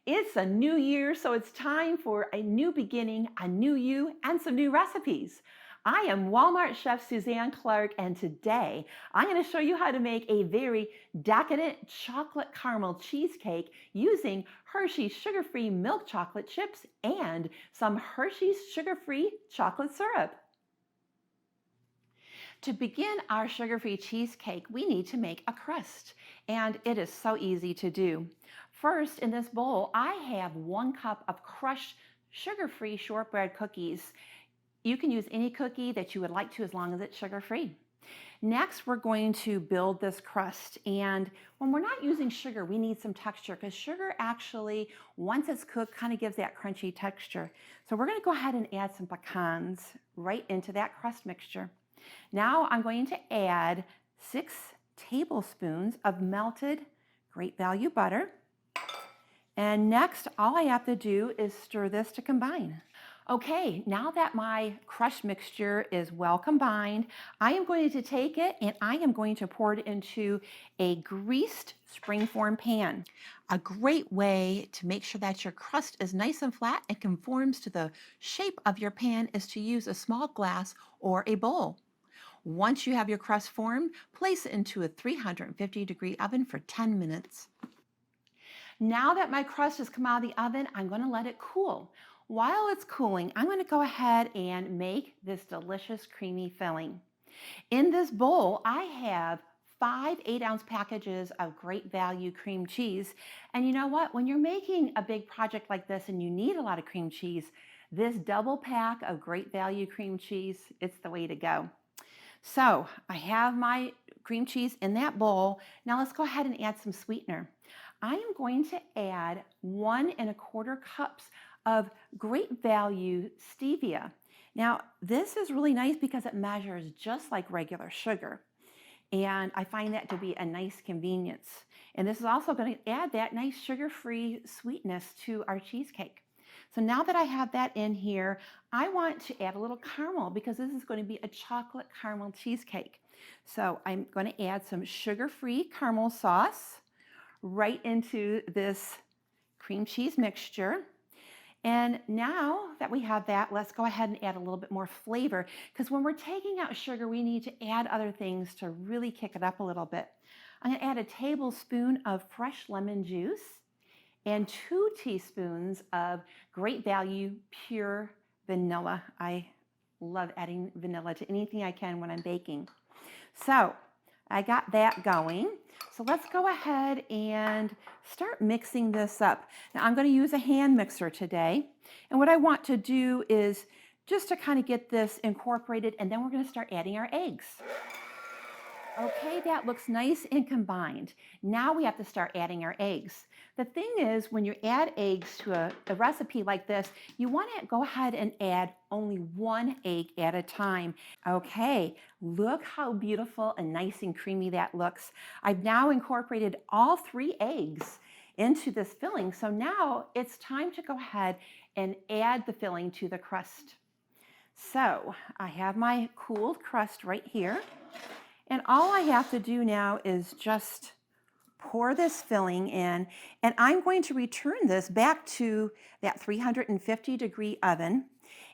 It's a new year, so it's time for a new beginning, a new you, and some new recipes. I am Walmart chef Suzanne Clark, and today I'm going to show you how to make a very decadent chocolate caramel cheesecake using Hershey's sugar-free milk chocolate chips and some Hershey's sugar-free chocolate syrup. To begin our sugar-free cheesecake, we need to make a crust, and it is so easy to do. First, in this bowl, I have 1 cup of crushed sugar-free shortbread cookies. You can use any cookie that you would like to as long as it's sugar-free. Next, we're going to build this crust, and when we're not using sugar, we need some texture because sugar actually, once it's cooked, kind of gives that crunchy texture. So we're going to go ahead and add some pecans right into that crust mixture. Now I'm going to add 6 tablespoons of melted Great Value butter. And next, all I have to do is stir this to combine. Okay, now that my crushed mixture is well combined, I am going to take it and I am going to pour it into a greased springform pan. A great way to make sure that your crust is nice and flat and conforms to the shape of your pan is to use a small glass or a bowl. Once you have your crust formed, place it into a 350-degree oven for 10 minutes. Now that my crust has come out of the oven, I'm going to let it cool. While it's cooling, I'm going to go ahead and make this delicious creamy filling. In this bowl, I have 5 8-ounce packages of Great Value cream cheese. And you know what? When you're making a big project like this and you need a lot of cream cheese, this double pack of Great Value cream cheese, it's the way to go. So I have my cream cheese in that bowl. Now let's go ahead and add some sweetener. I am going to add 1 1/4 cups of Great Value Stevia. Now this is really nice because it measures just like regular sugar. And I find that to be a nice convenience. And this is also going to add that nice sugar-free sweetness to our cheesecake. So now that I have that in here, I want to add a little caramel because this is going to be a chocolate caramel cheesecake. So I'm going to add some sugar-free caramel sauce right into this cream cheese mixture. And now that we have that, let's go ahead and add a little bit more flavor because when we're taking out sugar, we need to add other things to really kick it up a little bit. I'm going to add a tablespoon of fresh lemon juice and 2 teaspoons of Great Value pure vanilla. I love adding vanilla to anything I can when I'm baking. So I got that going. So let's go ahead and start mixing this up. Now I'm going to use a hand mixer today. And what I want to do is just to kind of get this incorporated, and then we're going to start adding our eggs. Okay, that looks nice and combined. Now we have to start adding our eggs. The thing is, when you add eggs to a recipe like this, you want to go ahead and add only 1 egg at a time. Okay, look how beautiful and nice and creamy that looks. I've now incorporated all 3 eggs into this filling, so now it's time to go ahead and add the filling to the crust. So I have my cooled crust right here. And all I have to do now is just pour this filling in, and I'm going to return this back to that 350-degree oven,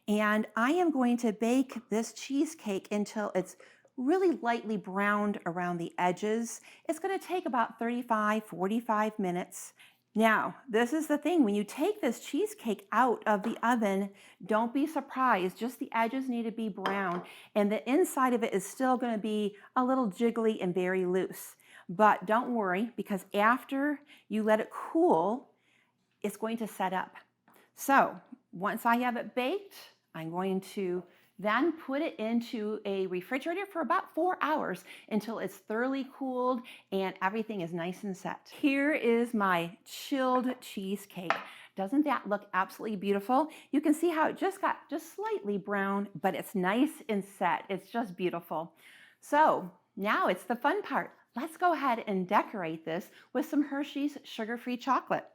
and I am going to bake this cheesecake until it's really lightly browned around the edges. It's going to take about 35-45 minutes. Now, this is the thing, when you take this cheesecake out of the oven, don't be surprised, just the edges need to be brown, and the inside of it is still going to be a little jiggly and very loose. But don't worry, because after you let it cool, it's going to set up. So once I have it baked, I'm going to then put it into a refrigerator for about 4 hours until it's thoroughly cooled and everything is nice and set. Here is my chilled cheesecake. Doesn't that look absolutely beautiful? You can see how it just got slightly brown, but it's nice and set. It's just beautiful. So now it's the fun part. Let's go ahead and decorate this with some Hershey's sugar-free chocolate.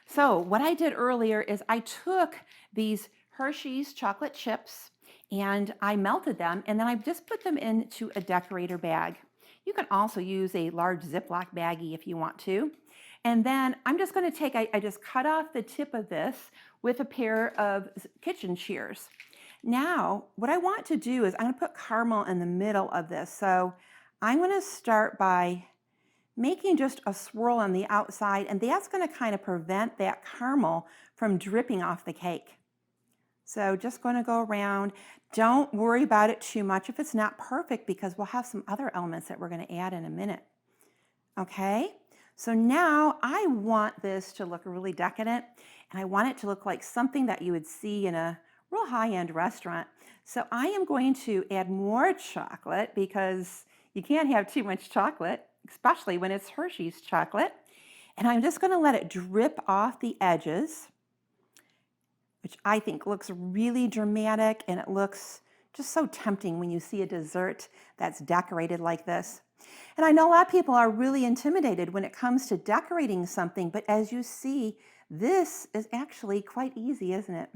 So what I did earlier is I took these Hershey's chocolate chips and I melted them, and then I just put them into a decorator bag. You can also use a large Ziploc baggie if you want to. And then I'm just going to take, I just cut off the tip of this with a pair of kitchen shears. Now, what I want to do is I'm going to put caramel in the middle of this. So I'm going to start by making just a swirl on the outside, and that's going to kind of prevent that caramel from dripping off the cake. So just going to go around. Don't worry about it too much if it's not perfect, because we'll have some other elements that we're going to add in a minute. Okay, so now I want this to look really decadent, and I want it to look like something that you would see in a real high-end restaurant. So I am going to add more chocolate, because you can't have too much chocolate, especially when it's Hershey's chocolate. And I'm just going to let it drip off the edges, which I think looks really dramatic, and it looks just so tempting when you see a dessert that's decorated like this. And I know a lot of people are really intimidated when it comes to decorating something, but as you see, this is actually quite easy, isn't it?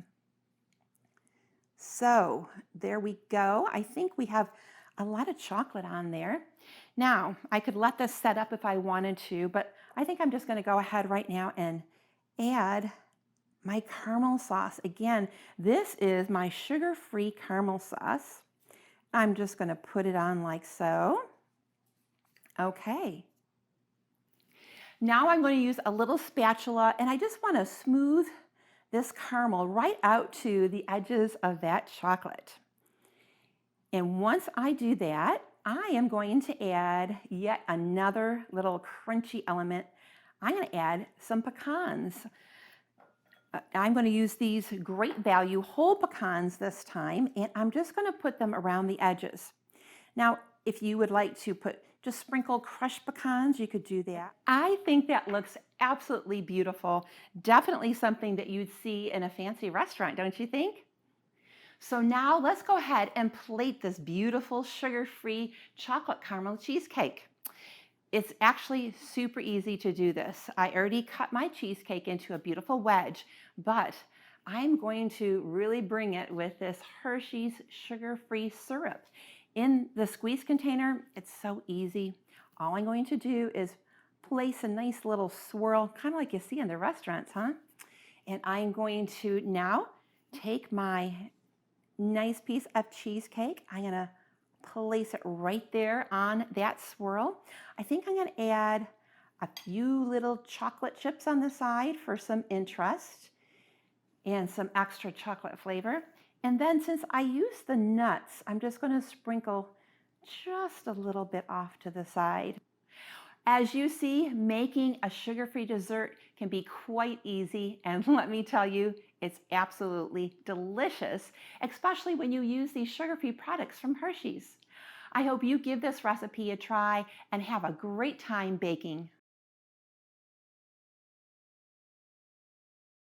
So there we go. I think we have a lot of chocolate on there. Now, I could let this set up if I wanted to, but I think I'm just going to go ahead right now and add my caramel sauce. Again, this is my sugar-free caramel sauce. I'm just going to put it on like so. Okay. Now I'm going to use a little spatula, and I just want to smooth this caramel right out to the edges of that chocolate. And once I do that, I am going to add yet another little crunchy element. I'm going to add some pecans. I'm going to use these Great Value whole pecans this time, and I'm just going to put them around the edges. Now, if you would like to just sprinkle crushed pecans, you could do that. I think that looks absolutely beautiful. Definitely something that you'd see in a fancy restaurant, don't you think? So now let's go ahead and plate this beautiful sugar-free chocolate caramel cheesecake. It's actually super easy to do this. I already cut my cheesecake into a beautiful wedge, but I'm going to really bring it with this Hershey's sugar-free syrup. In the squeeze container, it's so easy. All I'm going to do is place a nice little swirl, kind of like you see in the restaurants, huh? And I'm going to now take my nice piece of cheesecake. I'm going to place it right there on that swirl. I think I'm going to add a few little chocolate chips on the side for some interest and some extra chocolate flavor. And then since I use the nuts, I'm just going to sprinkle just a little bit off to the side. As you see, making a sugar-free dessert can be quite easy, and let me tell you, it's absolutely delicious, especially when you use these sugar-free products from Hershey's. I hope you give this recipe a try and have a great time baking.